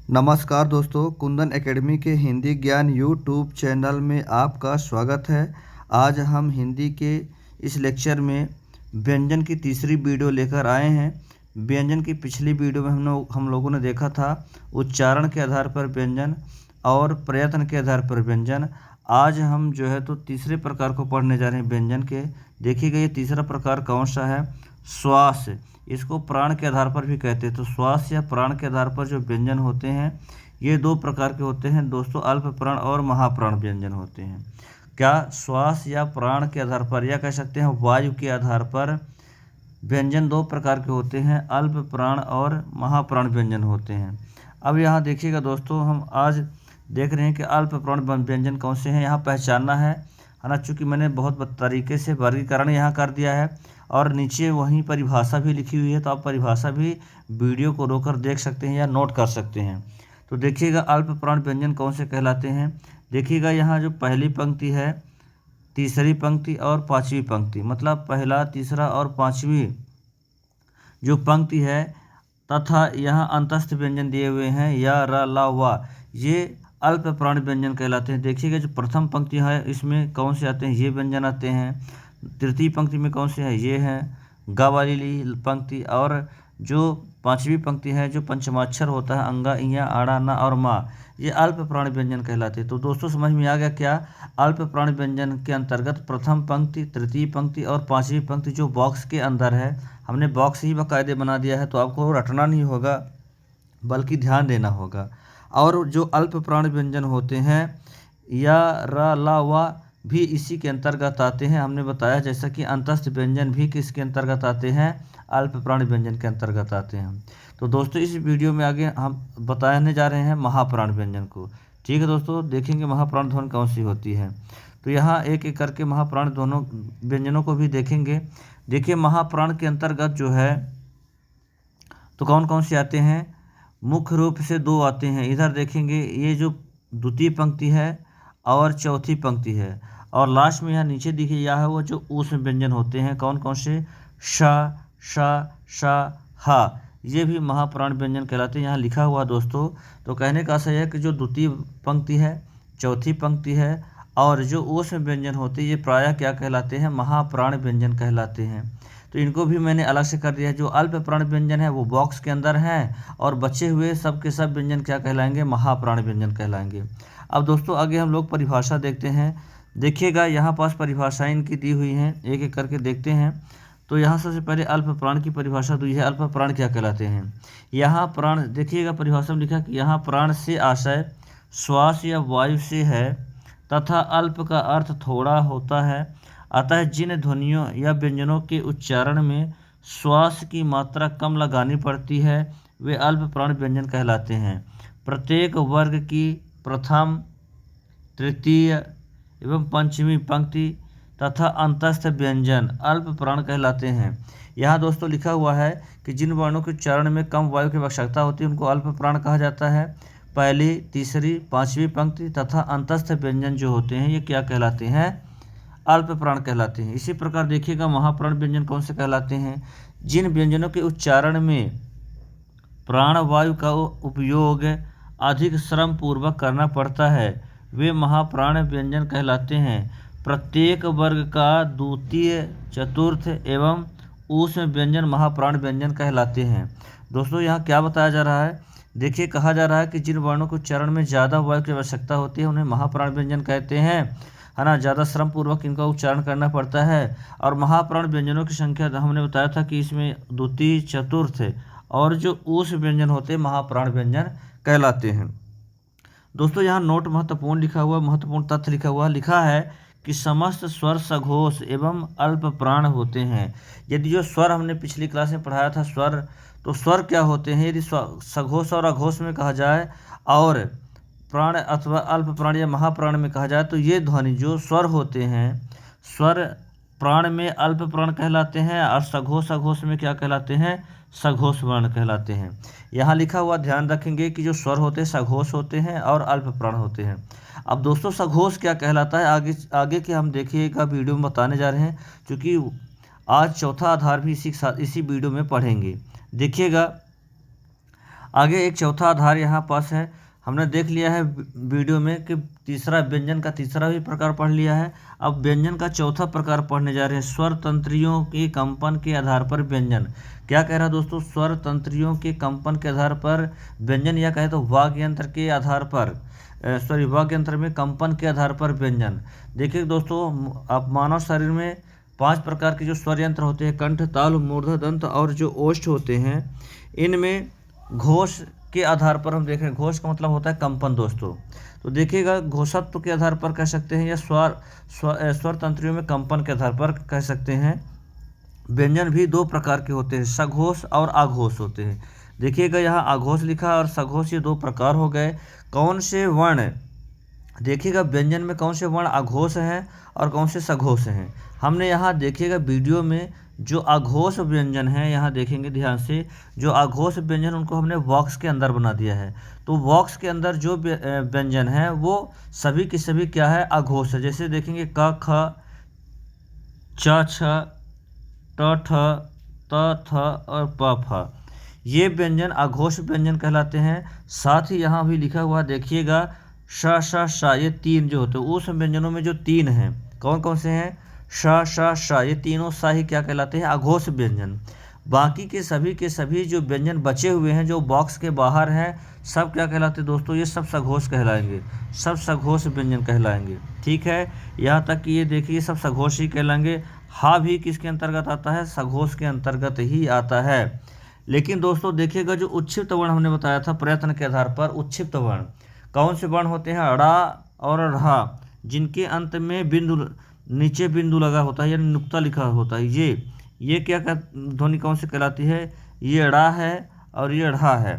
नमस्कार दोस्तों, कुंदन एकेडमी के हिंदी ज्ञान यूट्यूब चैनल में आपका स्वागत है। आज हम हिंदी के इस लेक्चर में व्यंजन की तीसरी वीडियो लेकर आए हैं। व्यंजन की पिछली वीडियो में हम लोगों ने देखा था उच्चारण के आधार पर व्यंजन और प्रयत्न के आधार पर व्यंजन। आज हम जो है तो तीसरे प्रकार को पढ़ने जा रहे हैं व्यंजन के। देखिएगा ये तीसरा प्रकार कौन सा है? श्वास। इसको प्राण के आधार पर भी कहते हैं। तो श्वास या प्राण के आधार पर जो व्यंजन होते हैं ये दो प्रकार के होते हैं दोस्तों, अल्प प्राण और महाप्राण व्यंजन होते हैं। क्या श्वास या प्राण के आधार पर, या कह सकते हैं वायु के आधार पर व्यंजन दो प्रकार के होते हैं, अल्प प्राण और महाप्राण व्यंजन होते हैं। अब यहाँ देखिएगा दोस्तों, हम आज देख रहे हैं कि अल्प प्राण व्यंजन कौन से हैं, यहाँ पहचानना है ना। चूँकि मैंने बहुत तरीके से वर्गीकरण यहाँ कर दिया है और नीचे वहीं परिभाषा भी लिखी हुई है, तो आप परिभाषा भी वीडियो को रोककर देख सकते हैं या नोट कर सकते हैं। तो देखिएगा अल्प प्राण व्यंजन कौन से कहलाते हैं। देखिएगा यहाँ जो पहली पंक्ति है, तीसरी पंक्ति और पांचवी पंक्ति, मतलब पहला, तीसरा और पांचवी जो पंक्ति है तथा यहाँ अंतस्थ व्यंजन दिए हुए हैं या र ला वा, ये अल्प प्राण व्यंजन कहलाते हैं। देखिएगा जो प्रथम पंक्ति है इसमें कौन से आते हैं, ये व्यंजन आते हैं। तृतीय पंक्ति में कौन से हैं, ये हैं ग वाली पंक्ति। और जो पांचवी पंक्ति है जो पंचमाक्षर होता है, अंगा, इया, आड़ा, ना और माँ, ये अल्प प्राण व्यंजन कहलाते हैं। तो दोस्तों समझ में आ गया क्या? अल्प प्राण व्यंजन के अंतर्गत प्रथम पंक्ति, तृतीय पंक्ति और पांचवी पंक्ति जो बॉक्स के अंदर है, हमने बॉक्स ही बाकायदे बना दिया है, तो आपको रटना नहीं होगा बल्कि ध्यान देना होगा। और जो अल्प प्राण व्यंजन होते हैं या र ला वा भी इसी के अंतर्गत आते हैं। हमने बताया जैसा कि अंतस्थ व्यंजन भी किसके अंतर्गत आते हैं, अल्प प्राण व्यंजन के अंतर्गत आते हैं। तो दोस्तों इस वीडियो में आगे हम बताने जा रहे हैं महाप्राण व्यंजन को। ठीक है दोस्तों, देखेंगे महाप्राण ध्वनि कौन सी होती है। तो यहाँ एक एक करके महाप्राण दोनों व्यंजनों को भी देखेंगे। देखिए महाप्राण के अंतर्गत जो है तो कौन कौन से आते हैं, मुख्य रूप से दो आते हैं। इधर देखेंगे ये जो द्वितीय पंक्ति है और चौथी पंक्ति है, और लास्ट में यहाँ नीचे दिखे यह है वो जो ऊष्म व्यंजन होते हैं। कौन कौन से? श, श, श, हा, ये भी महाप्राण व्यंजन कहलाते हैं। यहाँ लिखा हुआ दोस्तों, तो कहने का आशय है कि जो द्वितीय पंक्ति है, चौथी पंक्ति है और जो ऊष्म व्यंजन होते हैं ये प्रायः क्या कहलाते हैं, महाप्राण व्यंजन कहलाते हैं। तो इनको भी मैंने अलग से कर दिया है। जो अल्प प्राण व्यंजन है वो बॉक्स के अंदर हैं और बचे हुए सब के सब व्यंजन क्या कहलाएंगे, महाप्राण व्यंजन कहलाएंगे। अब दोस्तों आगे हम लोग परिभाषा देखते हैं। देखिएगा यहाँ पास परिभाषाएं इनकी दी हुई हैं, एक एक करके देखते हैं। तो यहाँ सबसे पहले अल्प प्राण की परिभाषा दी है। अल्प प्राण क्या कहलाते हैं? यहाँ प्राण, देखिएगा परिभाषा में लिखा कि यहाँ प्राण से आशय श्वास या वायु से है तथा अल्प का अर्थ थोड़ा होता है। अतः जिन ध्वनियों या व्यंजनों के उच्चारण में श्वास की मात्रा कम लगानी पड़ती है वे अल्प प्राण व्यंजन कहलाते हैं। प्रत्येक वर्ग की प्रथम, तृतीय एवं पंचमी पंक्ति तथा अंतस्थ व्यंजन अल्प प्राण कहलाते हैं। यहाँ दोस्तों लिखा हुआ है कि जिन वर्णों के उच्चारण में कम वायु की आवश्यकता होती है उनको अल्प प्राण कहा जाता है। पहली, तीसरी, पांचवी पंक्ति तथा अंतस्थ व्यंजन जो होते हैं ये क्या कहलाते हैं, अल्प प्राण कहलाते हैं। इसी प्रकार देखिएगा महाप्राण व्यंजन कौन से कहलाते हैं? जिन व्यंजनों के उच्चारण में प्राण वायु का उपयोग अधिक श्रम पूर्वक करना पड़ता है वे महाप्राण व्यंजन कहलाते हैं। प्रत्येक वर्ग का द्वितीय, चतुर्थ एवं ऊष्म व्यंजन महाप्राण व्यंजन कहलाते हैं। दोस्तों यहाँ क्या बताया जा रहा है, देखिए कहा जा रहा है कि जिन वर्णों के उच्चारण में ज़्यादा वायु की आवश्यकता होती है उन्हें महाप्राण व्यंजन कहते हैं, है ना। ज़्यादा श्रम पूर्वक इनका उच्चारण करना पड़ता है। और महाप्राण व्यंजनों की संख्या हमने बताया था कि इसमें द्वितीय, चतुर्थ और जो ऊष्म व्यंजन होते हैं महाप्राण व्यंजन कहलाते हैं। दोस्तों यहाँ नोट महत्वपूर्ण लिखा हुआ, महत्वपूर्ण तथ्य लिखा है कि समस्त स्वर सघोष एवं अल्प प्राण होते हैं। यदि जो स्वर हमने पिछली क्लास में पढ़ाया था स्वर, तो स्वर क्या होते हैं, यदि सघोष और अघोष में कहा जाए और प्राण अथवा अल्प प्राण या महाप्राण में कहा जाए तो ये ध्वनि जो स्वर होते हैं, स्वर प्राण में अल्प प्राण कहलाते हैं और सघोष अघोष में क्या कहलाते हैं, सघोष वर्ण कहलाते हैं। यहाँ लिखा हुआ ध्यान रखेंगे कि जो स्वर होते हैं सघोष होते हैं और अल्प प्राण होते हैं। अब दोस्तों सघोष क्या कहलाता है आगे के हम देखिएगा वीडियो में बताने जा रहे हैं, क्योंकि आज चौथा आधार भी इसी वीडियो में पढ़ेंगे। देखिएगा आगे एक चौथा आधार यहाँ पास है। हमने देख लिया है वीडियो में कि तीसरा व्यंजन का तीसरा भी प्रकार पढ़ लिया है। अब व्यंजन का चौथा प्रकार पढ़ने जा रहे हैं, स्वर तंत्रियों के कंपन के आधार पर व्यंजन। क्या कह रहा है दोस्तों, स्वर तंत्रियों के कंपन के आधार पर व्यंजन, या कहे तो वाग् यंत्र के आधार पर, वाग् यंत्र में कंपन के आधार पर व्यंजन। देखिए दोस्तों, आप मानव शरीर में 5 प्रकार के जो स्वर यंत्र होते हैं, कंठ, ताल, मूर्धा, दंत और जो ओष्ठ होते हैं, इनमें घोष के आधार पर हम देख रहे हैं। घोष का मतलब होता है कंपन दोस्तों। तो देखिएगा, घोषत्व के आधार पर कह सकते हैं, या स्वर तंत्रियों में कंपन के आधार पर कह सकते हैं। व्यंजन भी 2 प्रकार के होते हैं, सघोष और आघोष होते हैं। देखिएगा, यहाँ आघोष लिखा और सघोष, ये 2 प्रकार हो गए। कौन से वर्ण, देखिएगा व्यंजन में कौन से वर्ण आघोष हैं और कौन से सघोष हैं। हमने यहाँ देखिएगा वीडियो में जो आघोष व्यंजन है, यहाँ देखेंगे ध्यान से, जो आघोष व्यंजन उनको हमने बॉक्स के अंदर बना दिया है। तो बॉक्स के अंदर जो व्यंजन है वो सभी के सभी क्या है, आघोष है। जैसे देखेंगे क, ख, च, छ, ट, ठ, त, थ और प, फ, ये व्यंजन आघोष व्यंजन कहलाते हैं। साथ ही यहाँ भी लिखा हुआ देखिएगा श, श, श, ये 3 जो होते हैं, उस व्यंजनों में जो 3 हैं, कौन कौन से हैं, श, श, श, ये तीनों शाही क्या कहलाते हैं, आघोष व्यंजन। बाकी के सभी जो व्यंजन बचे हुए हैं, जो बॉक्स के बाहर हैं, सब क्या कहलाते हैं दोस्तों, ये सब सघोष कहलाएंगे, सब सघोष व्यंजन कहलाएंगे। ठीक है, यहाँ तक कि ये देखिए सब सघोष ही कहलाएंगे। हा भी किसके अंतर्गत आता है, सघोष के अंतर्गत ही आता है। लेकिन दोस्तों देखिएगा, जो उच्छिष्ट वर्ण हमने बताया था प्रयत्न के आधार पर, उच्छिष्ट वर्ण कौन से वर्ण होते हैं, ड़ा और ढ़ा, जिनके अंत में बिंदु, नीचे बिंदु लगा होता है, यानी नुक्ता लिखा होता है, ये क्या ध्वनि कौन सी कहलाती है, ये ड़ा है और ये ढ़ा है।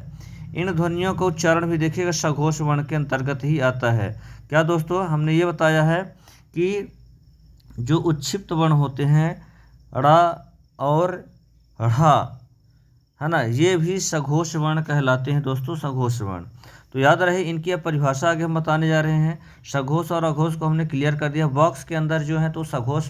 इन ध्वनियों का उच्चारण भी देखिएगा सघोष वर्ण के अंतर्गत ही आता है। क्या दोस्तों, हमने ये बताया है कि जो उच्छिष्ट वर्ण होते हैं, ड़ा और ढ़ा, है ना, ये भी सघोष वर्ण कहलाते हैं दोस्तों, सघोष वर्ण। तो याद रहे, इनकी अब परिभाषा आगे हम बताने जा रहे हैं। सघोष और अघोष को हमने क्लियर कर दिया। बॉक्स के अंदर जो है तो सघोष,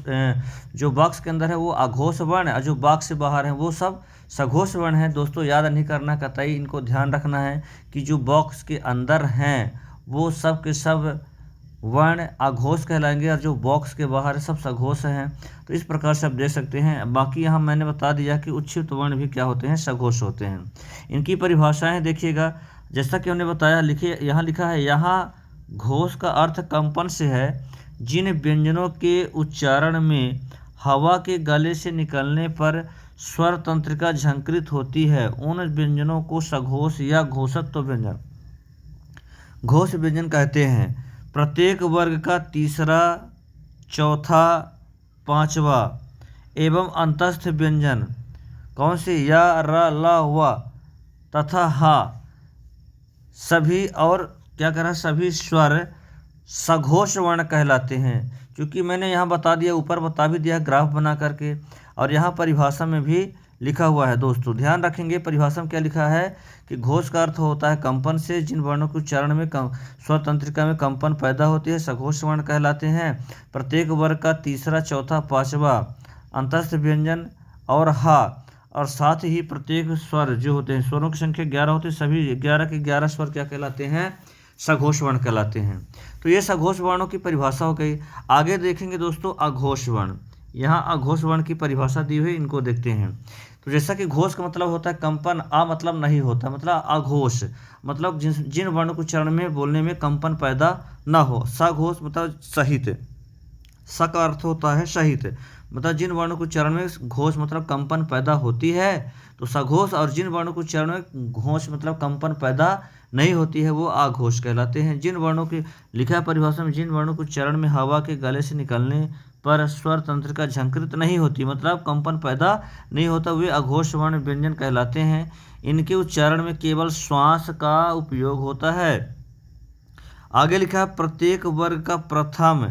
जो बॉक्स के अंदर है वो अघोष वर्ण है, और जो बॉक्स से बाहर है वो सब सघोष वर्ण है। दोस्तों याद नहीं करना, कतई इनको ध्यान रखना है कि जो बॉक्स के अंदर हैं वो सब के सब वर्ण आघोष कहलाएंगे, और जो बॉक्स के बाहर सब सघोष हैं। तो इस प्रकार से आप देख सकते हैं। बाकी यहाँ मैंने बता दिया कि उच्छिष्ट वर्ण भी क्या होते हैं, सघोष होते हैं। इनकी परिभाषाएं देखिएगा, जैसा कि हमने बताया, लिखिए यहाँ लिखा है, यहाँ घोष का अर्थ कंपन से है। जिन व्यंजनों के उच्चारण में हवा के गले से निकलने पर स्वर तंत्रिका झंकृत होती है, उन व्यंजनों को सघोष या घोषत्व व्यंजन, घोष व्यंजन कहते हैं। प्रत्येक वर्ग का तीसरा, चौथा, पांचवा एवं अंतस्थ व्यंजन कौन से, या, र, ल, व तथा हा, सभी और क्या कह रहा है, सभी स्वर सघोष वर्ण कहलाते हैं। क्योंकि मैंने यहाँ बता दिया, ऊपर बता भी दिया ग्राफ बना करके, और यहाँ परिभाषा में भी लिखा हुआ है दोस्तों, ध्यान रखेंगे। परिभाषा में क्या लिखा है कि घोष का अर्थ होता है कंपन से, जिन वर्णों के उच्चारण में स्वर तंत्रिका में कंपन पैदा होती है, सघोष वर्ण कहलाते हैं। प्रत्येक वर्ग का तीसरा, चौथा, पांचवा अंतस्थ व्यंजन और हा, और साथ ही प्रत्येक स्वर जो होते हैं, स्वरों की संख्या 11 होती है, सभी 11 के 11 स्वर क्या कहलाते हैं, सघोष वर्ण कहलाते हैं। तो ये सघोष वर्णों की परिभाषा हो गई। आगे देखेंगे दोस्तों अघोष वर्ण। यहाँ अघोष वर्ण की परिभाषा दी हुई, इनको देखते हैं। तो जैसा कि घोष का मतलब होता है कंपन, आ मतलब नहीं होता, मतलब अघोष मतलब जिन वर्णों को उच्चारण में बोलने में कंपन पैदा न हो। सघोष मतलब सहित, स का अर्थ होता है सहित, मतलब जिन वर्णों के उच्चारण में घोष मतलब कंपन पैदा होती है तो सघोष, और जिन वर्णों के उच्चारण में घोष मतलब कंपन पैदा नहीं होती है वो आघोष कहलाते हैं। जिन वर्णों की लिखा है परिभाषा में, जिन वर्णों के उच्चारण में हवा के गले से निकलने पर स्वर तंत्र का झंकृत नहीं होती, मतलब कंपन पैदा नहीं होता, वे अघोष वर्ण व्यंजन कहलाते हैं। इनके उच्चारण में केवल श्वास का उपयोग होता है। आगे लिखा है प्रत्येक वर्ग का प्रथम,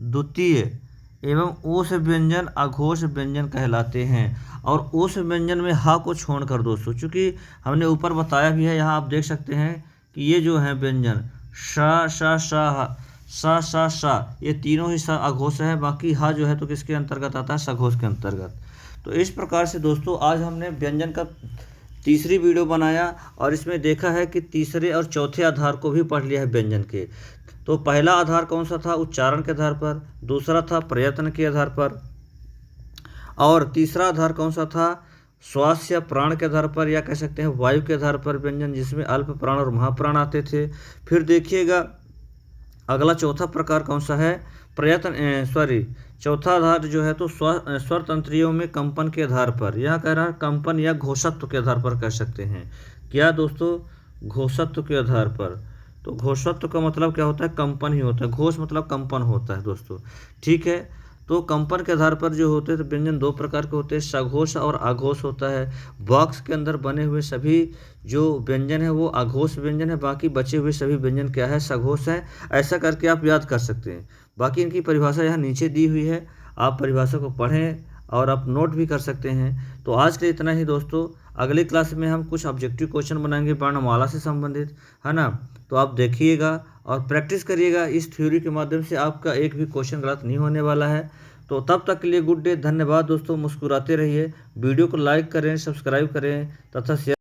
द्वितीय एवं ओस व्यंजन अघोष व्यंजन कहलाते हैं। और ओस व्यंजन में हा को छोड़कर दोस्तों, चूँकि हमने ऊपर बताया भी है, यहाँ आप देख सकते हैं कि ये जो है व्यंजन श, श, श, सा, सा, सा, ये तीनों ही सा अघोष है। बाकी हा जो है तो किसके अंतर्गत आता है, सघोष के अंतर्गत। तो इस प्रकार से दोस्तों आज हमने व्यंजन का तीसरी वीडियो बनाया और इसमें देखा है कि तीसरे और चौथे आधार को भी पढ़ लिया है व्यंजन के। तो पहला आधार कौन सा था? उच्चारण के आधार पर। दूसरा था प्रयत्न के आधार पर। और तीसरा आधार कौन सा था? श्वास या प्राण के आधार पर, या कह सकते हैं वायु के आधार पर व्यंजन, जिसमें अल्प प्राण और महाप्राण आते थे। फिर देखिएगा अगला चौथा प्रकार कौन सा है? चौथा आधार जो है तो स्वर तंत्रियों में कंपन के आधार पर। यह कह रहा है कंपन या घोषत्व के आधार पर कह सकते हैं। क्या दोस्तों? घोषत्व के आधार पर। तो घोषत्व का मतलब क्या होता है? कंपन ही होता है। घोष मतलब कंपन होता है दोस्तों, ठीक है। तो कंपन के आधार पर जो होते हैं तो व्यंजन दो प्रकार के होते हैं, सघोष और आघोष होता है। बॉक्स के अंदर बने हुए सभी जो व्यंजन है वो आघोष व्यंजन है, बाकी बचे हुए सभी व्यंजन क्या है? सघोष है। ऐसा करके आप याद कर सकते हैं। बाकी इनकी परिभाषा यहाँ नीचे दी हुई है, आप परिभाषा को पढ़ें और आप नोट भी कर सकते हैं। तो आज के लिए इतना ही दोस्तों। अगली क्लास में हम कुछ ऑब्जेक्टिव क्वेश्चन बनाएंगे वर्णमाला से संबंधित, है ना। तो आप देखिएगा और प्रैक्टिस करिएगा। इस थ्योरी के माध्यम से आपका एक भी क्वेश्चन गलत नहीं होने वाला है। तो तब तक के लिए गुड डे, धन्यवाद दोस्तों। मुस्कुराते रहिए, वीडियो को लाइक करें, सब्सक्राइब करें तथा शेयर